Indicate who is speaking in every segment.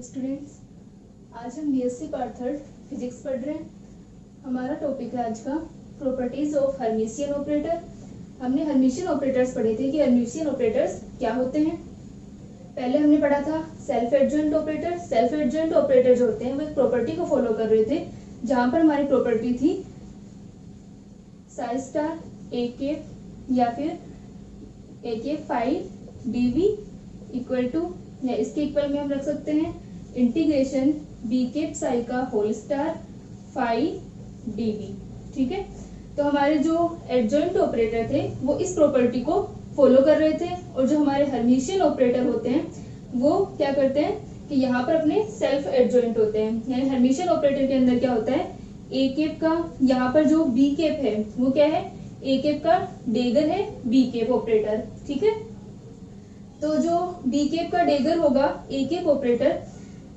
Speaker 1: Hello students, आज हम BSc part third physics पढ़ रहे हैं। हमारा टॉपिक है आज का प्रॉपर्टीज ऑफ हर्मिशियन ऑपरेटर। हमने हर्मिशियन ऑपरेटर्स पढ़े थे कि हर्मिशियन ऑपरेटर्स क्या होते हैं। पहले हमने पढ़ा था self adjoint operator. Self adjoint operator जो होते हैं वो एक प्रॉपर्टी को फॉलो कर रहे थे, जहां पर हमारी प्रॉपर्टी थी साई स्टार ए के या फिर ए के फाइव डीवी इक्वल टू, या इसके इक्वल में हम रख सकते हैं इंटीग्रेशन बी के साई का होल स्टार फाइव डीवी। ठीक है, तो हमारे जो एडजॉइंट ऑपरेटर थे वो इस प्रॉपर्टी को फॉलो कर रहे थे, और जो हमारे हर्मिशियन ऑपरेटर होते हैं वो क्या करते हैं कि यहाँ पर अपने सेल्फ एडजॉइंट होते हैं। यानी हर्मिशियन ऑपरेटर के अंदर क्या होता है, ए केप का यहाँ पर जो बी केप है वो क्या है, ए केप का डेगर है बी केप ऑपरेटर। ठीक है, तो जो बी केप का डेगर होगा ए केप ऑपरेटर,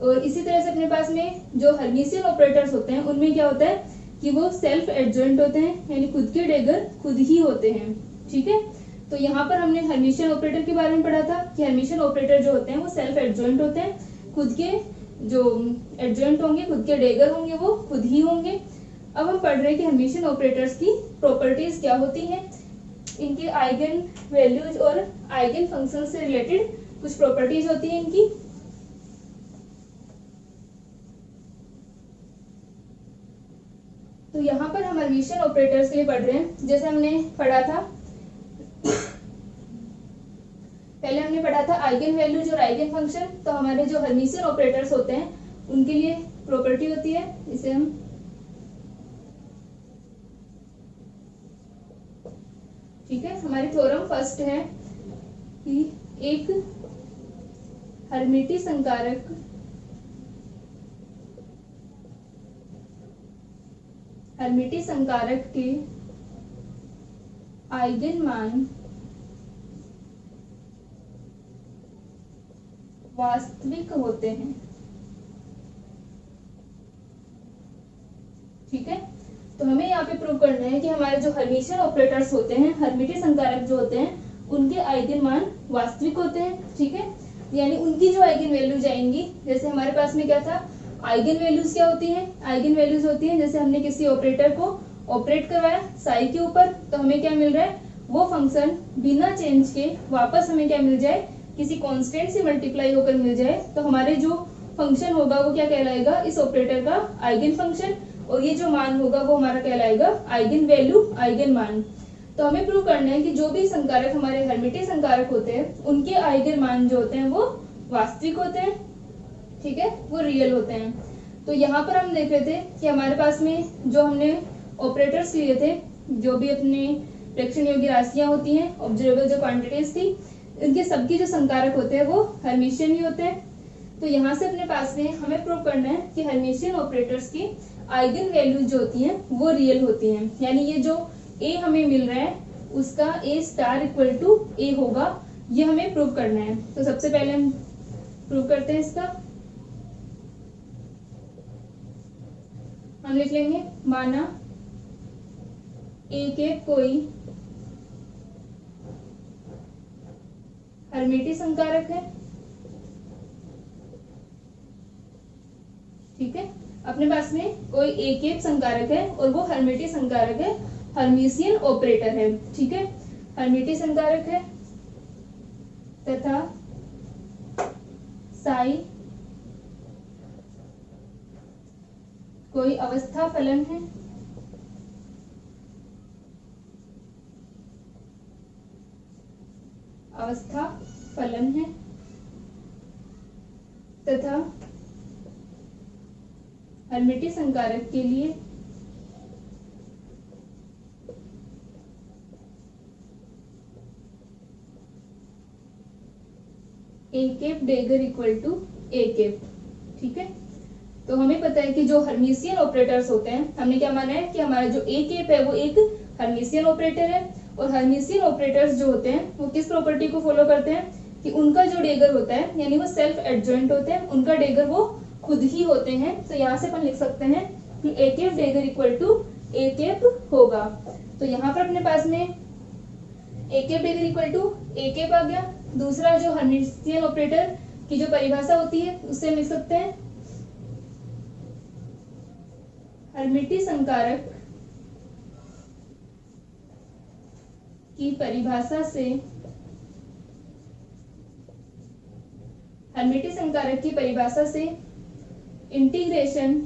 Speaker 1: और इसी तरह से अपने पास में जो हर्मिशियन ऑपरेटर्स होते हैं उनमें क्या होता है कि वो सेल्फ एडजॉइंट होते हैं, यानी खुद के डेगर खुद ही होते हैं। ठीक है, तो यहाँ पर हमने हर्मिशियन ऑपरेटर के बारे में पढ़ा था कि हर्मिशियन ऑपरेटर जो होते हैं वो सेल्फ एडजॉइंट होते हैं, खुद के जो एडजॉइंट होंगे, खुद के डेगर होंगे वो खुद ही होंगे। अब हम पढ़ रहे हैं कि हर्मिशियन ऑपरेटर्स की प्रॉपर्टीज क्या होती हैं, इनके आइगन वैल्यूज और आइगन फंक्शन से रिलेटेड कुछ प्रॉपर्टीज होती हैं इनकी। तो यहाँ पर हम हर्मिशियन ऑपरेटर्स के लिए पढ़ रहे हैं। जैसे हमने पढ़ा था, पहले हमने पढ़ा था आइगन वैल्यूज और आइगन फंक्शन। तो हमारे जो हर्मिशियन ऑपरेटर्स होते हैं उनके लिए प्रॉपर्टी होती है, इसे हम ठीक है, हमारी थ्योरम फर्स्ट है कि एक हर्मिटी संकारक के आइगन मान वास्तविक होते हैं। ठीक है, तो हमें यहाँ पे प्रूव करना है कि हमारे जो हर्मिशियन ऑपरेटर्स होते हैं, हर्मिटी संकारक जो होते हैं, उनके आइगन मान वास्तविक होते हैं। ठीक है, यानी उनकी जो आइगन वैल्यूज आएंगी, जैसे हमारे पास में क्या था, आइगन वैल्यूज क्या होती हैं, आइगन वैल्यूज होती हैं जैसे हमने किसी ऑपरेटर को ऑपरेट करवाया साई के ऊपर, तो हमें क्या मिल रहा है, वो फंक्शन बिना चेंज के वापस हमें क्या मिल जाए, किसी कांस्टेंट से मल्टीप्लाई होकर मिल जाए, तो हमारे जो फंक्शन होगा वो क्या कहलाएगा, इस ऑपरेटर का आइगन फंक्शन, और ये जो मान होगा वो हमारा कहलाएगा आइगन वैल्यू, आइगन मान। तो हमें प्रूव करना है कि जो भी संकारक हमारे हर्मिटी संकारक होते हैं उनके आइगन मान जो होते हैं वो वास्तविक होते हैं। ठीक है, वो रियल होते हैं। तो यहाँ पर हम देख रहे थे कि हमारे पास में जो हमने ऑपरेटर्स लिए थे, जो भी अपने प्रेक्षण योग्य राशियां होती हैं, ऑब्जर्वेबल जो क्वांटिटीज थी, इनके सबके जो संकारक होते हैं वो हर्मिशियन ही होते हैं। तो यहाँ से अपने पास में हमें प्रूव करना है कि हर्मिशियन ऑपरेटर्स की आइगन वैल्यूज जो होती हैं वो रियल होती हैं, यानी ये जो ए हमें मिल रहा है उसका ए स्टार इक्वल टू ए होगा, ये हमें प्रूव करना है। तो सबसे पहले हम प्रूव करते हैं इसका। हम लिख लेंगे, माना ए के कोई हर्मिटी संकारक है। ठीक है, अपने पास में कोई ए केप संकारक है और वो हर्मिटी संकारक है, हर्मिशियन ऑपरेटर है। ठीक है, हर्मिटी संकारक है तथा साई कोई अवस्था फलन है, अवस्था फलन है तथा हर्मिटी संकारक के लिए A cap dagger equal to A cap. ठीक है, तो हमें पता है कि जो हर्मिशियन ऑपरेटर्स होते हैं, हमने क्या माना है कि हमारा जो ए केप है वो एक हर्मिशियन ऑपरेटर है, और हर्मिशियन ऑपरेटर्स जो होते हैं वो किस प्रॉपर्टी को फॉलो करते हैं कि उनका जो डेगर होता है, यानी वो सेल्फ एडजॉइंट होते हैं, उनका डेगर वो खुद ही होते हैं। तो यहाँ से अपन लिख सकते हैं कि A cap dagger equal to A cap होगा। तो यहाँ पर अपने पास में A cap dagger equal to A cap आ गया। दूसरा जो हर्मिशियन ऑपरेटर की जो परिभाषा होती है उससे हम लिख सकते हैं हर्मिटी संकारक की परिभाषा से, हर्मिटी संकारक की परिभाषा से इंटीग्रेशन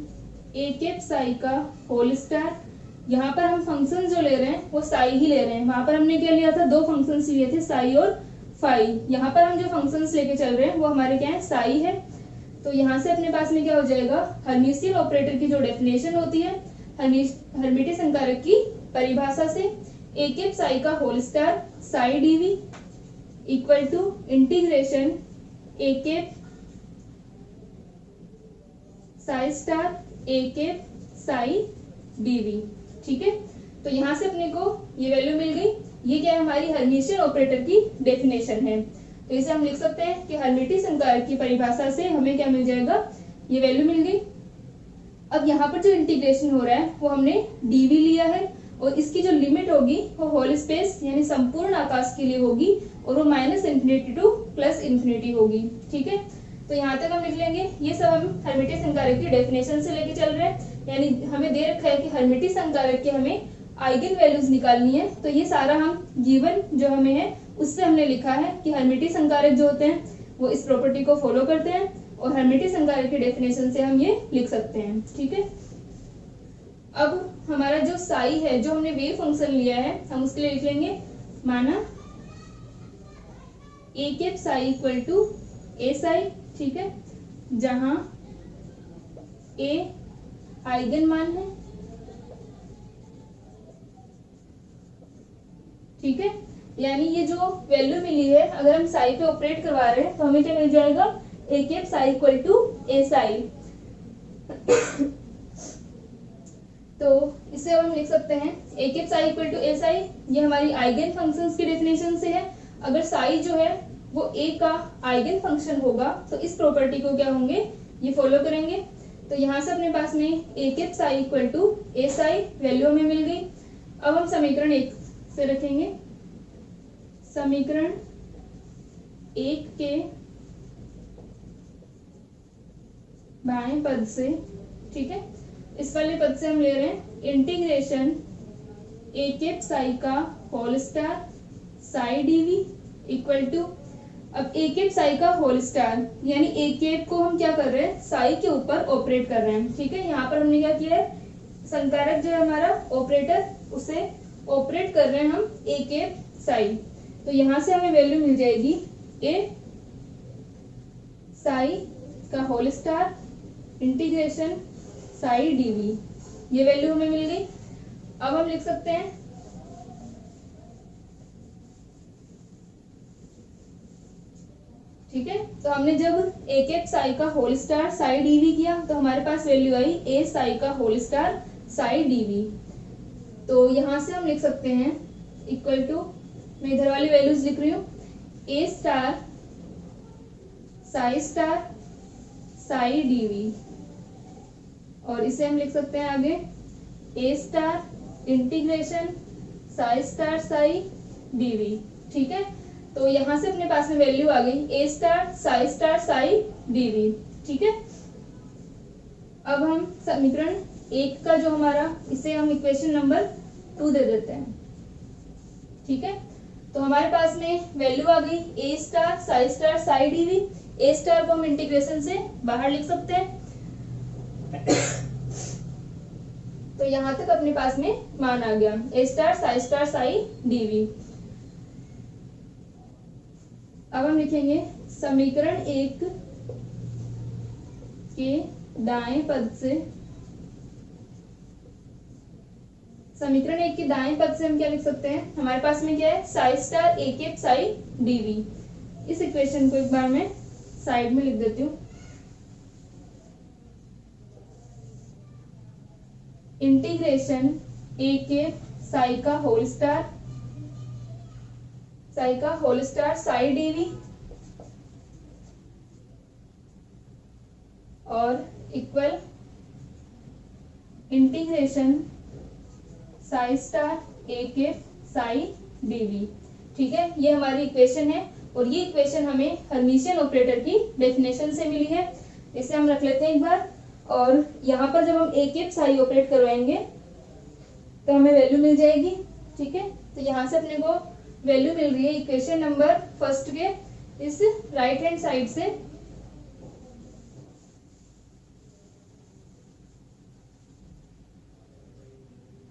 Speaker 1: ए कैप साई का होल स्टार, यहाँ पर हम फंक्शन जो ले रहे हैं वो साई ही ले रहे हैं। वहां पर हमने क्या लिया था, दो फंक्शंस लिए थे, साई और फाई। यहाँ पर हम जो फंक्शंस लेके चल रहे हैं वो हमारे क्या है, साई है। तो यहाँ से अपने पास में क्या हो जाएगा, हर्मिशियन ऑपरेटर की जो डेफिनेशन होती है हर्मिटी संकारक की परिभाषा से ए कैप साई का whole star psi dv equal to integration A cap psi star A cap psi dv. ठीक है, तो यहाँ से अपने को ये वैल्यू मिल गई। ये क्या है, हमारी हर्मिशियन ऑपरेटर की डेफिनेशन है। तो इसे हम लिख सकते हैं कि हर्मिटी संकारक की परिभाषा से हमें क्या मिल जाएगा, ये वैल्यू मिल गई। अब यहाँ पर जो इंटीग्रेशन हो रहा है वो हमने डीवी लिया है और इसकी जो लिमिट होगी वो होल स्पेस यानी संपूर्ण आकाश के लिए होगी और वो -∞ टू +∞ होगी। ठीक है, तो यहाँ तक हम लिख लेंगे। ये सब हम हर्मिटी संकारक की डेफिनेशन से लेके चल रहे हैं, यानी हमें दे रखा है कि हर्मिटी संकारक के हमें आइगन वैल्यूज निकालनी है। तो ये सारा हम गिवन जो हमें है उससे हमने लिखा है कि हर्मिटी संकारक जो होते हैं वो इस प्रॉपर्टी को फॉलो करते हैं और हर्मिटी संकारक की डेफिनेशन से हम ये लिख सकते हैं। ठीक है, अब हमारा जो साई है, जो हमने वेव फंक्शन लिया है, हम उसके लिए लिख लेंगे माना ए cap psi equal to A Sai. ठीक है, जहां ए आइगन मान है। ठीक है, यानी ये जो वैल्यू मिली है अगर हम साई पे ऑपरेट करवा रहे हैं तो हमें क्या मिल जाएगा, ए cap psi equal to A Sai. तो इसे हम लिख सकते हैं ए cap psi equal to A Sai, ये हमारी आइगन फंक्शंस की डेफिनेशन से है। अगर साई जो है वो ए का आइगन फंक्शन होगा तो इस प्रॉपर्टी को क्या होंगे, ये फॉलो करेंगे। तो यहाँ से अपने पास में A cap psi equal to A psi value हमें मिल गई। अब हम समीकरण 1 से रखेंगे, समीकरण 1 के बाएं पद से, ठीक है, इस वाले पद से हम ले रहे हैं इंटीग्रेशन ए कैप साई का whole star psi dv equal to, अब ए कैप साई का होल स्टार यानी ए कैप को हम क्या कर रहे हैं, साई के ऊपर ऑपरेट कर रहे हैं। ठीक है, यहाँ पर हमने क्या किया है, संकारक जो है हमारा ऑपरेटर उसे ऑपरेट कर रहे हैं हम ए कैप साई। तो यहाँ से हमें वैल्यू मिल जाएगी ए साई का whole star integration psi dv, ये वैल्यू हमें मिल गई। अब हम लिख सकते हैं ठीक है, तो हमने जब ए कैप साई का होल स्टार साई डीवी किया तो हमारे पास वैल्यू आई ए साई का होल स्टार साई डीवी। तो यहां से हम लिख सकते हैं इक्वल टू, मैं इधर वाली वैल्यूज लिख रही हूँ, ए स्टार साई डीवी, और इसे हम लिख सकते हैं आगे A star integration psi star psi dv. ठीक है, तो यहां से अपने पास में वैल्यू आ गई ए स्टार साई डीवी। ठीक है, अब हम समीकरण 1 का जो हमारा, इसे हम इक्वेशन नंबर 2 दे देते हैं। ठीक है, तो हमारे पास में वैल्यू आ गई A star psi DV. A star को हम इंटीग्रेशन से बाहर लिख सकते हैं। तो यहां तक अपने पास में मान आ गया ए स्टार साई डीवी। अब हम लिखेंगे समीकरण 1 के दाएं पद से, समीकरण 1 के दाएं पद से हम क्या लिख सकते हैं, हमारे पास में क्या है, Sai star A cap psi DV. इस इक्वेशन को एक बार मैं साइड में लिख देती हूँ। इंटीग्रेशन ए कैप साई का होल स्टार साई डीवी और equal integration psi star A cap psi dv. ठीक है, ये हमारी इक्वेशन है और ये इक्वेशन हमें हर्मिशियन ऑपरेटर की डेफिनेशन से मिली है। इसे हम रख लेते हैं एक बार। और यहाँ पर जब हम एक एक साई ऑपरेट करवाएंगे तो हमें वैल्यू मिल जाएगी। ठीक है, तो यहाँ से अपने को वैल्यू मिल रही है इक्वेशन नंबर फर्स्ट के इस राइट हैंड साइड से।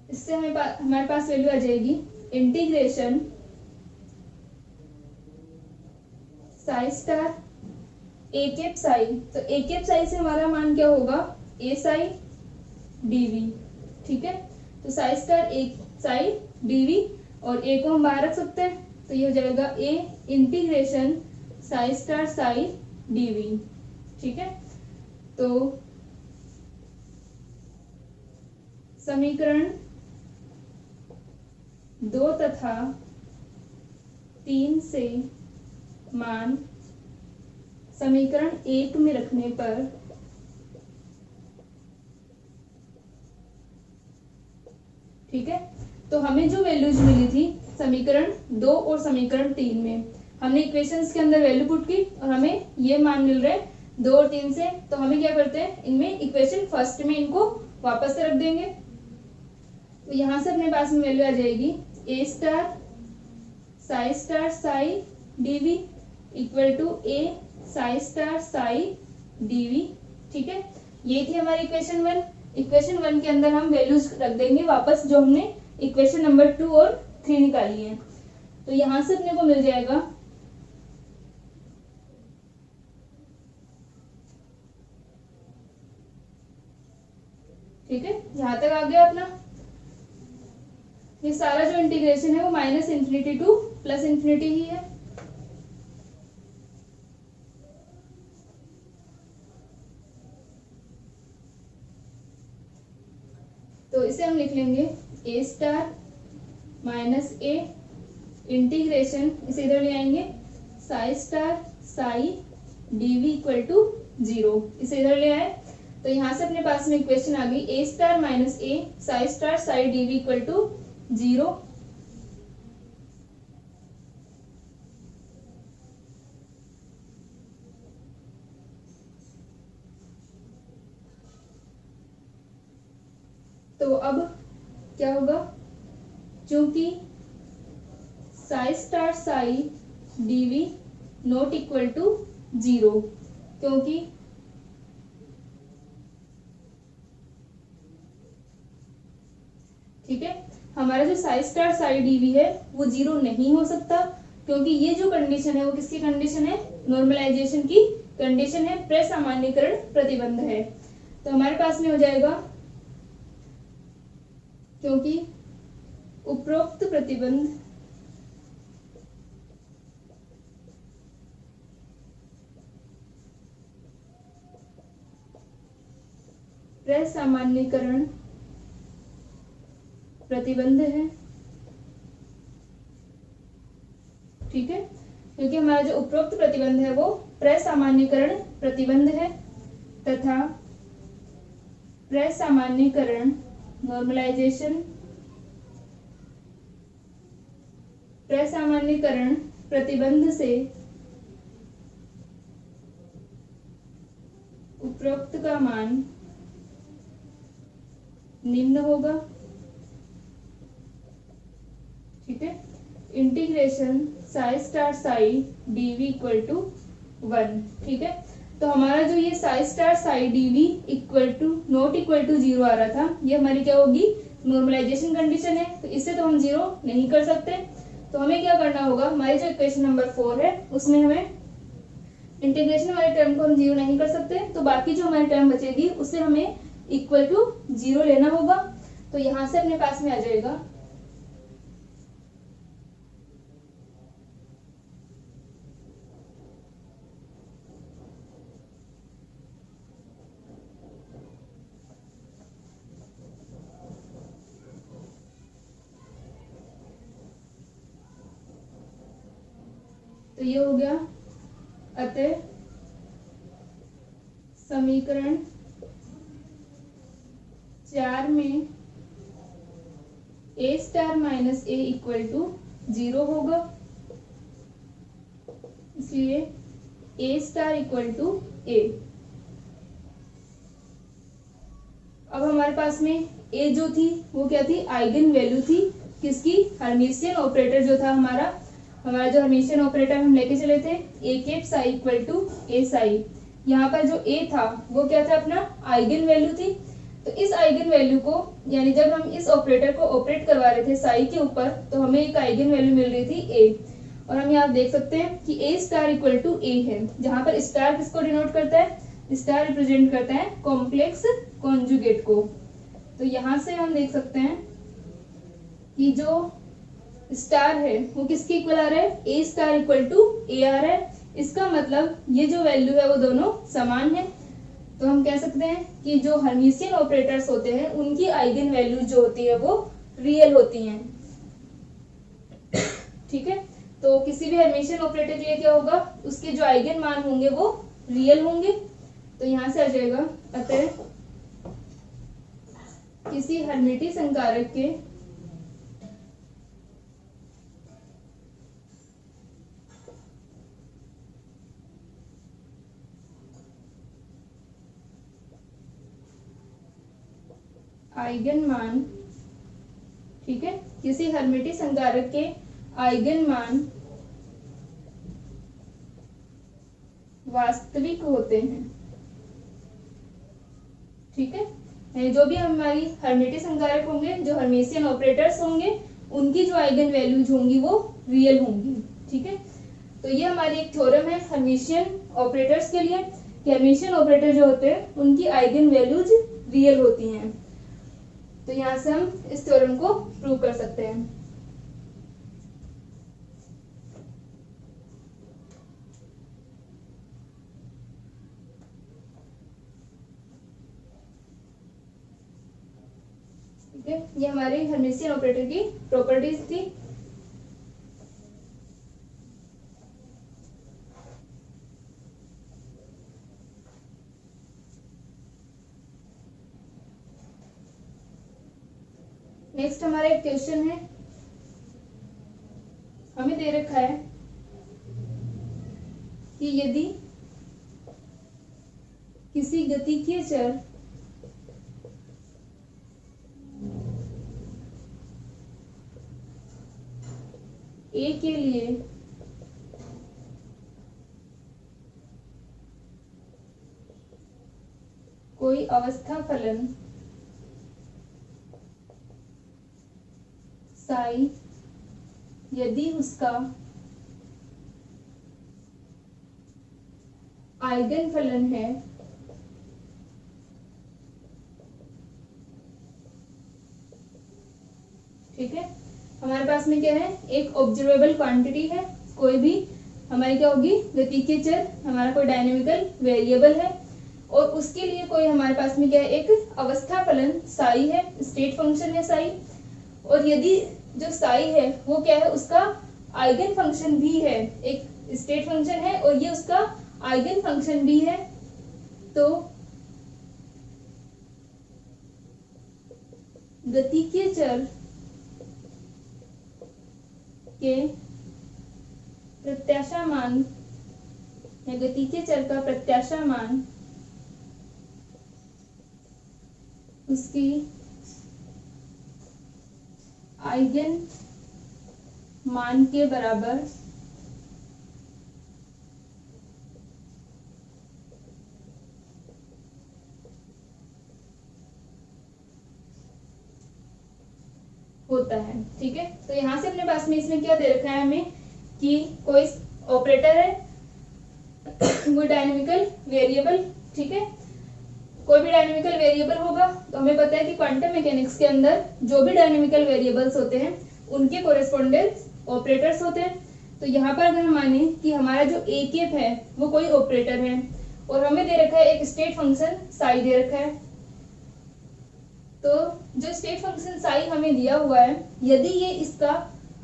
Speaker 1: इससे हमारे पास वैल्यू आ जाएगी integration psi star A cap Sai. तो ए कैप साई से हमारा मान क्या होगा, ए साई डीवी। ठीक है, तो साई स्टार ए साई डीवी और ए को हम बाहर रख सकते हैं, तो ये हो जाएगा A integration psi star psi dv. ठीक है, तो समीकरण 2 तथा 3 से मान समीकरण 1 में रखने पर ठीक है, तो हमें जो वैल्यूज मिली थी समीकरण 2 और समीकरण 3 में, हमने इक्वेशंस के अंदर वैल्यू पुट की और हमें ये मान मिल रहे 2 और 3 से। तो हमें क्या करते हैं, इनमें इक्वेशन फर्स्ट में इनको वापस से रख देंगे। तो यहाँ से अपने पास में वैल्यू आ जाएगी A star psi dv equal to A psi star psi dv. ठीक है, ये थी हमारी इक्वेशन 1। इक्वेशन 1 के अंदर हम वैल्यूज रख देंगे वापस जो हमने इक्वेशन नंबर 2 और 3 निकाली है। तो यहां से अपने को मिल जाएगा ठीक है, यहां तक आ गया अपना। ये सारा जो इंटीग्रेशन है वो minus infinity to plus infinity ही है। तो इसे हम लिख लेंगे A star minus A integration, इसे इधर ले आएंगे psi star psi dv equal to 0, इसे इधर ले आए। तो यहां से अपने पास में इक्वेशन आ गई A star minus A psi star psi dv equal to 0। तो अब क्या होगा, क्योंकि psi star psi dv not equal to 0, क्योंकि ठीक है, हमारा जो साई स्टार साई डीवी है वो 0 नहीं हो सकता, क्योंकि ये जो कंडीशन है वो किसकी कंडीशन है, नॉर्मलाइजेशन की कंडीशन है, प्रसामान्यीकरण प्रतिबंध है। तो हमारे पास में हो जाएगा क्योंकि उपरोक्त प्रतिबंध प्रसामान्यीकरण प्रतिबंध है। ठीक है, क्योंकि हमारा जो उपरोक्त प्रतिबंध है वो प्रसामान्यीकरण प्रतिबंध है तथा प्रसामान्यीकरण नॉर्मलाइजेशन प्रसामान्यीकरण प्रतिबंध से उपरोक्त का मान निम्न होगा। ठीक है, integration psi star psi dv equal to 1। ठीक है, तो हमारा जो ये psi star psi dv equal to not equal to 0 आ रहा था, ये हमारी क्या होगी, नॉर्मलाइजेशन कंडीशन है। तो इससे तो हम 0 नहीं कर सकते, तो हमें क्या करना होगा, हमारी जो इक्वेशन नंबर 4 है उसमें हमें इंटीग्रेशन वाले टर्म को हम 0 नहीं कर सकते, तो बाकी जो हमारी टर्म बचेगी उससे हमें इक्वल टू 0 लेना होगा। तो यहां से अपने पास में आ जाएगा तो ये हो गया, अतः समीकरण 4 में A star minus A equal to 0 होगा। इसलिए A star equal to A. अब हमारे पास में ए जो थी वो क्या थी, आइगन वैल्यू थी किसकी, हर्मिशियन ऑपरेटर जो था हमारा जो हर्मिशियन ऑपरेटर हम लेके चले थे ए cap Sai equal to A Sai. यहाँ पर जो ए था वो क्या था, अपना आइगन वैल्यू थी। तो इस आइगन वैल्यू को, यानी जब हम इस ऑपरेटर को ऑपरेट करवा रहे थे साई के ऊपर, तो हमें एक आइगन वैल्यू मिल रही थी ए। और हम यहाँ देख सकते हैं कि ए स्टार इक्वल टू ए है, जहां पर स्टार किसको डिनोट करता है, स्टार रिप्रेजेंट करता है कॉम्प्लेक्स कॉन्जुगेट को। तो यहाँ से हम देख सकते हैं कि जो स्टार है वो किसके इक्वल आ रहा है, ए स्टार इक्वल टू ए आ रहा है। इसका मतलब ये जो वैल्यू है वो दोनों समान है। तो हम कह सकते हैं कि जो हर्मिशियन ऑपरेटर्स होते हैं उनकी आइगन वैल्यू जो होती है वो रियल होती हैं। ठीक है, तो किसी भी हर्मिशियन ऑपरेटर के लिए क्या होगा, उसके जो आइगन मान होंगे वो रियल होंगे। तो यहां से आ जाएगा, अतः किसी हर्मिटी संकारक के आइगन मान, ठीक है, किसी हर्मिटी संकारक के आइगन मान वास्तविक होते हैं। ठीक है, जो भी हमारी हर्मिटी संकारक होंगे, जो हर्मिशियन ऑपरेटर्स होंगे, उनकी जो आइगन वैल्यूज होंगी वो रियल होंगी। ठीक है, तो ये हमारी एक थ्योरम है हर्मिशियन ऑपरेटर्स के लिए कि हर्मिशियन ऑपरेटर जो होते हैं उनकी आइगन वैल्यूज रियल होती हैं। तो यहाँ से हम इस थ्योरम को प्रूव कर सकते हैं। ठीक है, ये हमारे हर्मिशियन ऑपरेटर की प्रॉपर्टीज थी। नेक्स्ट हमारा एक क्वेश्चन है, हमें दे रखा है कि यदि किसी गतिकीय चर ए के लिए कोई अवस्था फलन साई यदि उसका आइगन फलन है ठीक है, हमारे पास में क्या है, एक ऑब्जर्वेबल क्वांटिटी है, कोई भी हमारी क्या होगी, गतिकीय चर, हमारा कोई डायनेमिकल वेरिएबल है, और उसके लिए कोई हमारे पास में क्या है, एक अवस्था फलन साई है, स्टेट फंक्शन है साई। और यदि जो साई है वो क्या है, उसका आइगन फंक्शन भी है, एक स्टेट फंक्शन है और ये उसका आइगन फंक्शन भी है, तो गतिकीय चर के प्रत्याशा मान या गतिकीय चर का प्रत्याशा मान उसकी आइगन मान के बराबर होता है। ठीक है, तो यहाँ से अपने पास में इसमें क्या दे रखा है हमें कि कोई ऑपरेटर है, कोई डायनेमिकल वेरिएबल, ठीक है, कोई भी डायनेमिकल वेरिएबल होगा, तो हमें पता है कि क्वांटम मैकेनिक्स के अंदर जो भी डायनेमिकल वेरिएबल्स होते हैं उनके कोरेस्पोंडेंस ऑपरेटर्स होते हैं। तो यहाँ पर अगर हम माने कि हमारा जो ए केप है वो कोई ऑपरेटर है और हमें दे रखा है एक स्टेट फंक्शन साई दे रखा है, तो जो स्टेट फंक्शन साई हमें दिया हुआ है, यदि ये इसका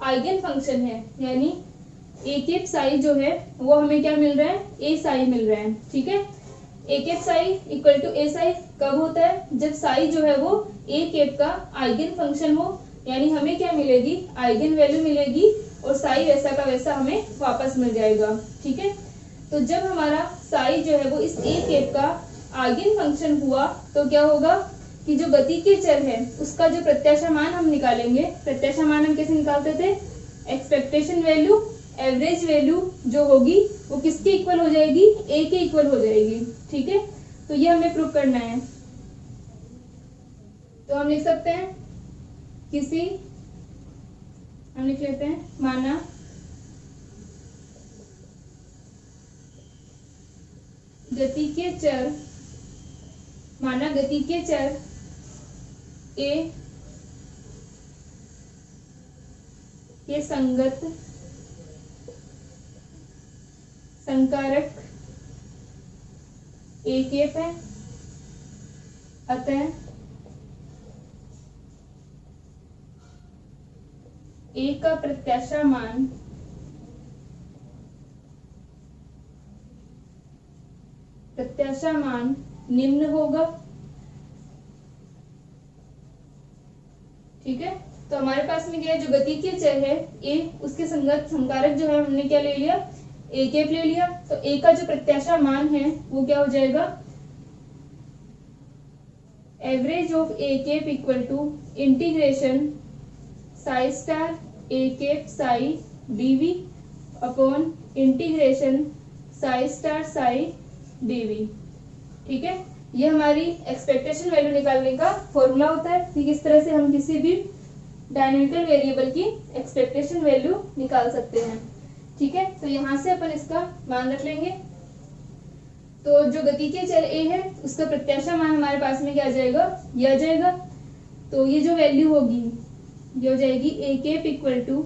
Speaker 1: आइगन फंक्शन है, यानी ए केप साई जो है वो हमें क्या मिल रहा है, ए साई मिल रहा है। ठीक है, ए cap Sai equal to A Sai कब होता है, जब साई जो है वो ए केप का आइगन फंक्शन हो, यानी हमें क्या मिलेगी, आइगन वैल्यू मिलेगी और साई वैसा का वैसा हमें वापस मिल जाएगा। ठीक है, तो जब हमारा साई जो है वो इस ए कैप का आइगन फंक्शन हुआ तो क्या होगा कि जो गति के चर है उसका जो प्रत्याशा मान हम निकालेंगे, प्रत्याशा मान हम कैसे निकालते थे, एक्सपेक्टेशन वैल्यू एवरेज वैल्यू जो होगी वो किसके इक्वल हो जाएगी, ए के इक्वल हो जाएगी। ठीक है, तो ये हमें प्रूव करना है। तो हम लिख सकते हैं किसी, हम लिख लेते हैं माना गति के चर, माना गति के चर ए के संगत संकारक ए कैप है, अतः ए का प्रत्याशा मान निम्न होगा। ठीक है, तो हमारे पास में क्या है, जो गति के चर है ए, उसके संगत संकारक जो है हमने क्या ले लिया, ए कैप ले लिया। तो ए का जो प्रत्याशा मान है वो क्या हो जाएगा, average of A cap equal to integration psi star A cap psi dv upon integration psi star psi dv. ठीक है, ये हमारी एक्सपेक्टेशन वैल्यू निकालने का फॉर्मूला होता है कि किस तरह से हम किसी भी डायनेमिकल वेरिएबल की एक्सपेक्टेशन वैल्यू निकाल सकते हैं। ठीक है, तो यहाँ से अपन इसका मान रख लेंगे। तो जो गति के चर ए है उसका प्रत्याशा मान हमारे पास में क्या आ जाएगा, ये आ जाएगा। तो ये जो वैल्यू होगी ये हो जाएगी A cap equal to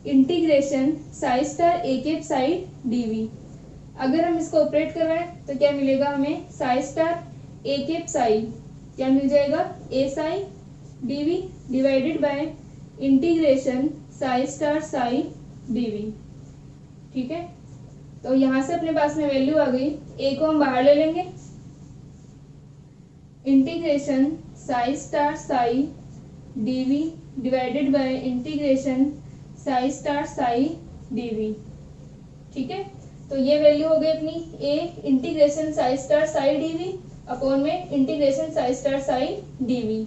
Speaker 1: integration psi star A cap psi dv. अगर हम इसको ऑपरेट कर रहे हैं तो क्या मिलेगा हमें, psi star A cap psi क्या मिल जाएगा, A psi dv divided by integration psi star psi dv. ठीक है, तो यहां से अपने पास में वैल्यू आ गई, ए को हम बाहर ले लेंगे, integration psi star psi dv divided by integration psi star psi dv. ठीक है, तो ये वैल्यू हो गई अपनी A integration psi star psi dv upon में integration psi star psi dv.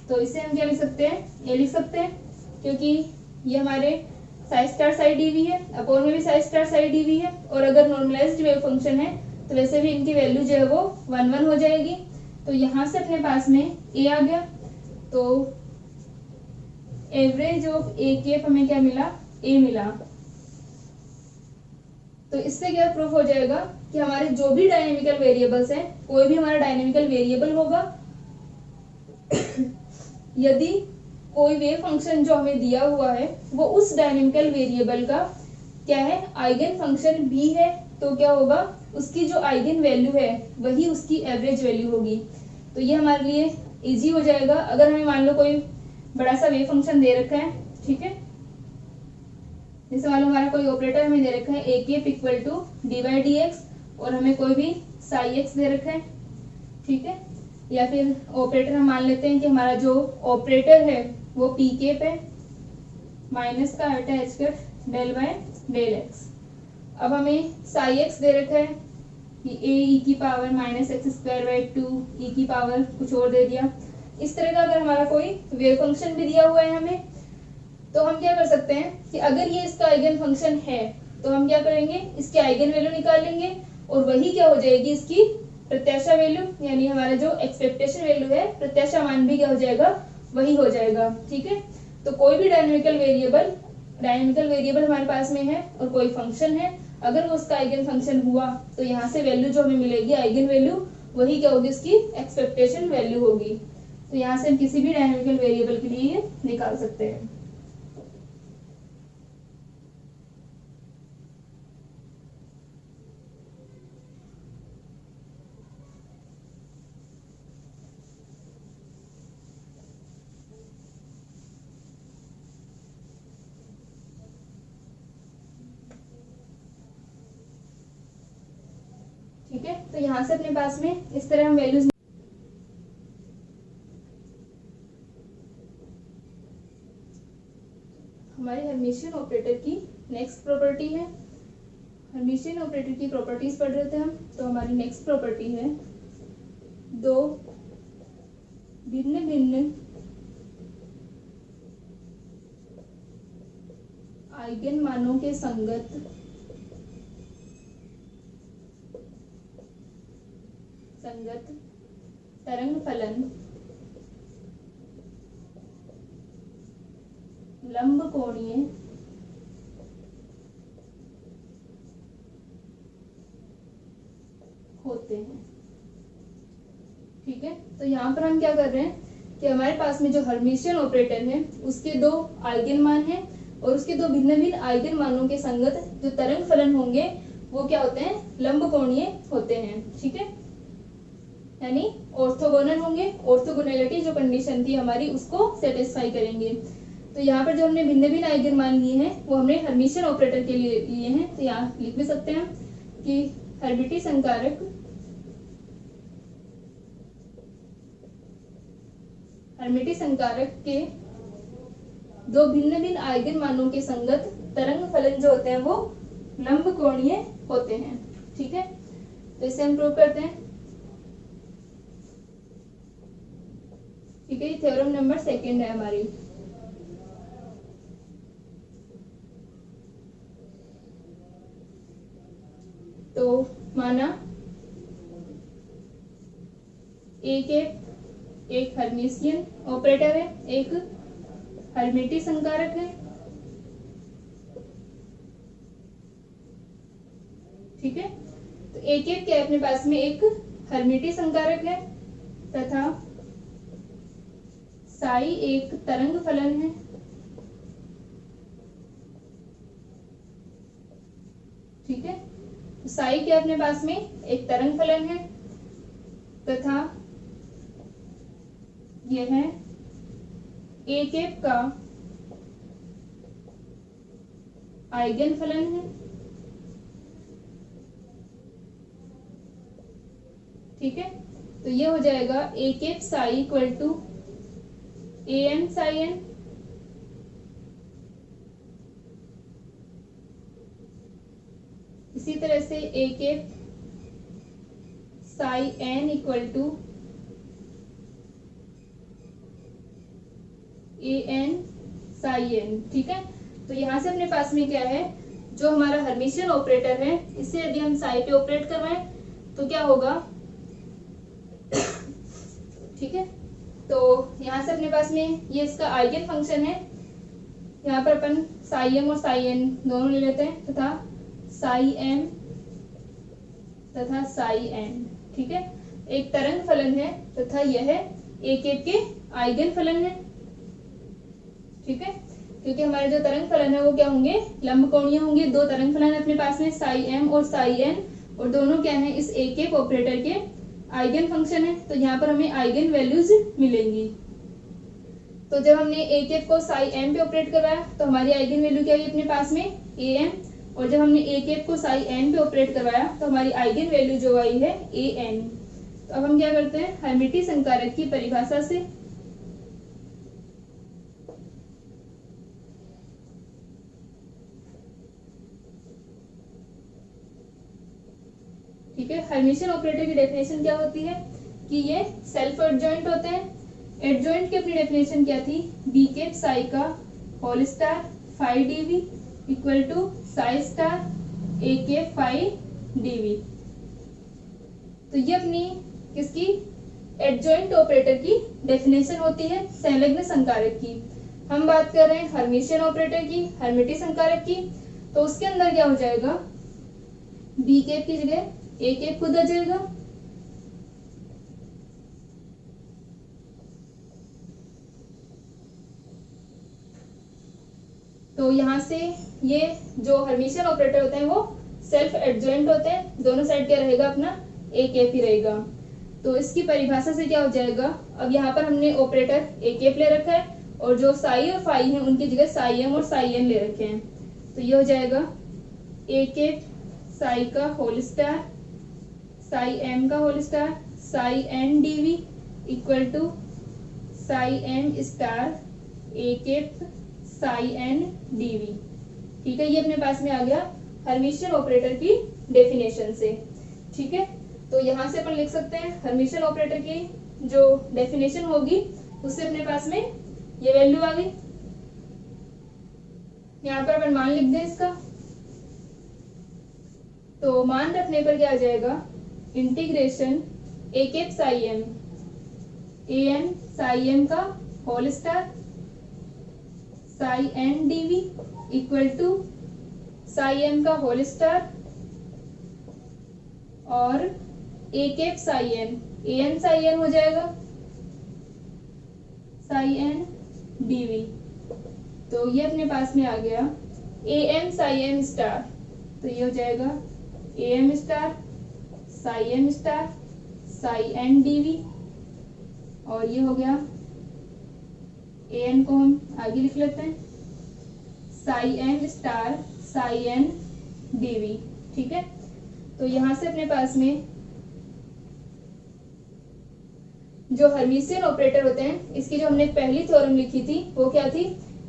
Speaker 1: तो इसे हम क्या लिख सकते हैं, ये लिख सकते हैं, क्योंकि ये हमारे साई स्टार साई डीवी है, अपॉन में भी साई स्टार साई डीवी है, और अगर नॉर्मलाइज्ड वेव फंक्शन है तो वैसे भी इनकी वैल्यू जो है वो 1 1 हो जाएगी। तो यहां से अपने पास में ए आ गया। तो एवरेज ऑफ ए कैप हमें क्या मिला, ए मिला। तो इससे क्या प्रूफ हो जाएगा कि हमारे जो भी डायनेमिकल वेरिएबल्स हैं, कोई भी हमारा डायनेमिकल वेरिएबल होगा यदि कोई वेव फंक्शन जो हमें दिया हुआ है वो उस डायनेमिकल वेरिएबल का क्या है, आइगन फंक्शन भी है, तो क्या होगा, उसकी जो आइगन वैल्यू है वही उसकी एवरेज वैल्यू होगी। तो ये हमारे लिए इजी हो जाएगा। अगर हमें मान लो कोई बड़ा सा वेव फंक्शन दे रखा है, ठीक है, जैसे मान लो हमारा कोई ऑपरेटर हमें दे रखा है A cap equal to d by d x, और हमें कोई भी साई एक्स दे रखा है। ठीक है, या फिर ऑपरेटर हम मान लेते हैं कि हमारा जो ऑपरेटर है वो पी कैप है, माइनस का अटैच कर डेल बाय डेल एक्स। अब हमें साई एक्स दे रखा है कि ए ई की power minus x square by 2 ई की पावर कुछ और दे दिया। इस तरह का अगर हमारा कोई वेव फंक्शन भी दिया हुआ है हमें, तो हम क्या कर सकते हैं कि अगर ये इसका आइगन फंक्शन है तो हम क्या करेंगे, इसके आइगन वैल्यू निकालेंगे, और वही क्या हो जाएगी इसकी प्रत्याशा वैल्यू, यानी हमारा जो एक्सपेक्टेशन वैल्यू है, प्रत्याशा मान भी क्या हो जाएगा, वही हो जाएगा। ठीक है, तो कोई भी डायनेमिकल वेरिएबल हमारे पास में है और कोई फंक्शन है, अगर वो उसका आइगन फंक्शन हुआ तो यहाँ से वैल्यू जो हमें मिलेगी आइगन वैल्यू, वही क्या होगी, उसकी एक्सपेक्टेशन वैल्यू होगी। तो यहाँ से हम किसी भी डायनेमिकल वेरिएबल के लिए ये निकाल सकते हैं। ठीक है, तो यहाँ से अपने पास में इस तरह हम वैल्यूज, हमारी हर्मिशियन ऑपरेटर की नेक्स्ट प्रॉपर्टी है। हर्मिशियन ऑपरेटर की प्रॉपर्टीज पढ़ रहे थे हम, तो हमारी नेक्स्ट प्रॉपर्टी है दो भिन्न भिन्न आइगन मानों के संगत तरंग फलन लंब कोणीय होते हैं। ठीक है, तो यहाँ पर हम क्या कर रहे हैं कि हमारे पास में जो हर्मिशियन ऑपरेटर है उसके दो आइगन मान हैं और उसके दो भिन्न भिन्न आइगन मानों के संगत जो तरंग फलन होंगे वो क्या होते हैं, लंब कोणीय होते हैं। ठीक है, यानी ऑर्थोगोनल होंगे। ऑर्थोगोनैलिटी जो कंडीशन थी हमारी उसको सेटिस्फाई करेंगे। तो यहाँ पर जो हमने भिन्न भिन्न आइगन मान लिए हैं वो हमने हर्मिशियन ऑपरेटर के लिए लिए हैं। तो यहाँ लिख भी सकते हैं कि हर्मिटी संकारक के दो भिन्न भिन्न आइगन मानों के संगत तरंग फलन जो होते हैं वो लंब कोणीय होते हैं। ठीक है, तो इसे हम प्रूव करते हैं। ठीक है, थ्योरम नंबर सेकंड है हमारी। तो माना एक हर्मिशियन ऑपरेटर है, एक हर्मिटी संकारक है। ठीक है, तो एक के अपने पास में एक हर्मिटी संकारक है तथा साई एक तरंग फलन है। ठीक है, तो साई के अपने पास में एक तरंग फलन है तथा यह एक का आइगन फलन है। ठीक है, तो ये हो जाएगा एक psi equal to an psi n। इसी तरह से एक psi n equal to an psi n। ठीक है, तो यहां से अपने पास में क्या है, जो हमारा हर्मिशियन ऑपरेटर है इससे यदि हम साई पे ऑपरेट करवाएं तो क्या होगा। ठीक है, तो यहाँ से अपने पास में ये इसका आइगन फंक्शन है। यहाँ पर अपन साई एम और साई एन दोनों ले लेते हैं तथा साई एम तथा साई एन। ठीक है, एक तरंग फलन है तथा यह एक के आइगन फलन है। ठीक है, क्योंकि हमारे जो तरंग फलन है वो क्या होंगे, लंब कोणीय होंगे। दो तरंग फलन अपने पास में साई एम और साई एन, और दोनों क्या है इस एक ऑपरेटर के आइगन फंक्शन है। तो यहाँ पर हमें आइगन वैल्यूज मिलेंगी। तो जब हमने एक को साई एम पे ऑपरेट करवाया तो हमारी आइगन वैल्यू क्या आई अपने पास में ए एम, और जब हमने एक को साई एन पे ऑपरेट करवाया तो हमारी आइगन वैल्यू जो आई है ए एन। तो अब हम क्या करते हैं, हर्मिटी संकारक की परिभाषा से ठीक है, हर्मिशियन ऑपरेटर की डेफिनेशन क्या होती है कि ये सेल्फ एडजॉइंट होते हैं। एडजॉइंट की अपनी डेफिनेशन क्या थी, बी के साई का whole star phi dv equal to psi star A के फाई डीवी। तो ये अपनी किसकी, एडजॉइंट ऑपरेटर की डेफिनेशन होती है संलग्न संकारक की। हम बात कर रहे हैं हर्मिशियन ऑपरेटर की, हर्मिटी संकारक की। तो उसके अंदर क्या हो जाएगा, बी के की जगह एक खुद आ जाएगा। तो यहां से ये जो हर्मिशियन ऑपरेटर होते हैं वो सेल्फ एडजॉइंट होते हैं। दोनों साइड क्या रहेगा अपना, एक ही रहेगा। तो इसकी परिभाषा से क्या हो जाएगा, अब यहाँ पर हमने ऑपरेटर एक ले रखा है और जो साई और फाई है उनकी जगह साई एम और साई एन ले रखे हैं। तो ये हो जाएगा एक साई का होल स्टार साई एम का whole star psi N dv equal to psi M star एक साई एन डीवी। ठीक है, ये अपने पास में आ गया हर्मिशियन ऑपरेटर की डेफिनेशन से। ठीक है, तो यहाँ से अपन लिख सकते हैं हर्मिशियन ऑपरेटर की जो डेफिनेशन होगी उससे अपने पास में ये वैल्यू आ गई। यहाँ पर अपन मान लिख दें इसका, तो मान रखने पर क्या आ जाएगा, integration A cap psi M, A N psi M का whole star psi N dv equal to psi M का होल स्टार और A cap psi N, A N psi N हो जाएगा साई एन डीवी। तो ये अपने पास में आ गया A M psi M star, तो ये हो जाएगा A M star psi M star psi N dv, और ये हो गया ए एन को हम आगे लिख लेते हैं psi M star psi N dv. ठीक है, तो यहां से अपने पास में जो हर्मिशियन ऑपरेटर होते हैं, इसकी जो हमने पहली थ्योरम लिखी थी वो क्या थी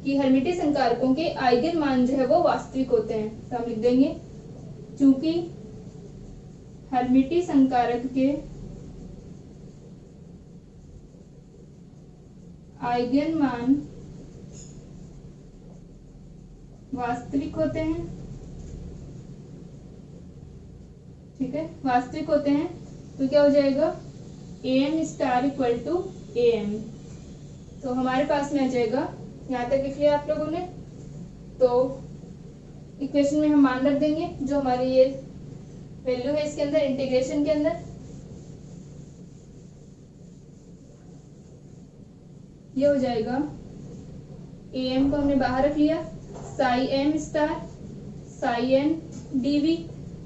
Speaker 1: कि हर्मिटिय संकारकों के आइगन मान जो है वो वास्तविक होते हैं। तो हम लिख देंगे चूंकि हर्मिटिय संकारक के आइगन मान वास्तविक होते हैं। ठीक है, वास्तविक होते हैं तो क्या हो जाएगा A M star equal to A M. तो हमारे पास में आ जाएगा, यहाँ तक लिख लिया आप लोगों ने, तो इक्वेशन में हम मान रख देंगे जो हमारी ये वैल्यू है इसके अंदर, इंटीग्रेशन के अंदर ये हो जाएगा ए एम को हमने बाहर रख लिया, psi M star psi N dv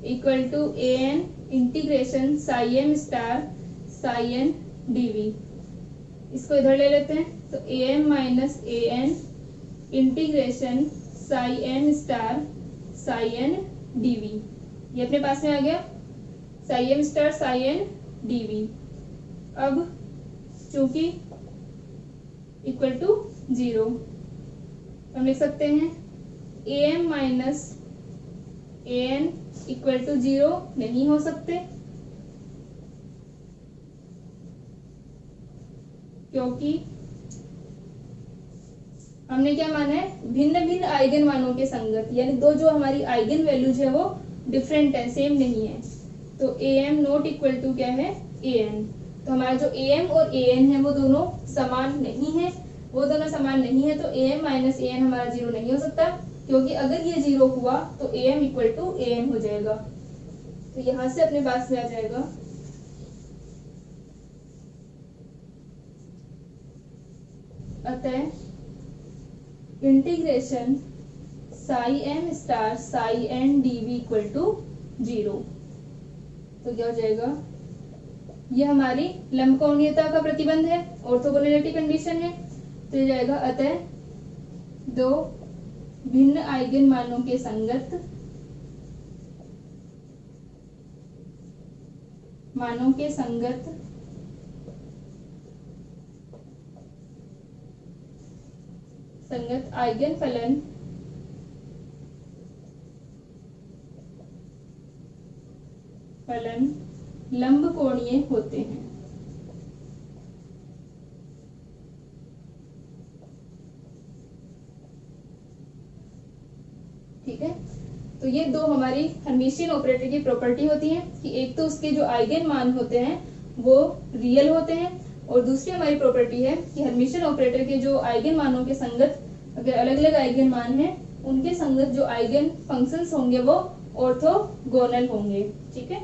Speaker 1: equal to A N integration psi M star psi N dv. इसको इधर ले लेते हैं, तो A M minus A N integration psi M star psi N dv, ये अपने पास में आ गया psi M star psi N dv. अब चूंकि इक्वल टू 0, हम लिख सकते हैं A M minus A N equal to 0 नहीं हो सकते, क्योंकि हमने क्या माना है, भिन्न भिन्न आइगन मानों के संगत, यानी दो जो हमारी आइगन वैल्यूज है वो डिफरेंट है, सेम नहीं है। तो A M not equal to क्या है ए एन, तो हमारा जो ए एम और ए एन है वो दोनों समान नहीं है, वो दोनों समान नहीं है, तो A M minus A N हमारा 0 नहीं हो सकता, क्योंकि अगर ये 0 हुआ तो A M equal to A N हो जाएगा। तो यहां से अपने पास में आ जाएगा अतः integration psi M star psi N dv equal to 0। तो क्या हो जाएगा, ये हमारी लंबकोणीयता का प्रतिबंध है, ऑर्थोगोनैलिटी कंडीशन है। तो ये जाएगा अतः दो भिन्न आइगन मानों के संगत आइगन फलन लंबकोणीय होते हैं। ठीक है, तो ये दो हमारी हर्मिशियन ऑपरेटर की प्रॉपर्टी होती है कि एक तो उसके जो आइगन मान होते हैं वो रियल होते हैं, और दूसरी हमारी प्रॉपर्टी है कि हर्मिशियन ऑपरेटर के जो आइगन मानों के संगत अगर अलग अलग आइगन मान हैं उनके संगत जो आइगन फंक्शंस होंगे वो ऑर्थोगोनल होंगे। ठीक है।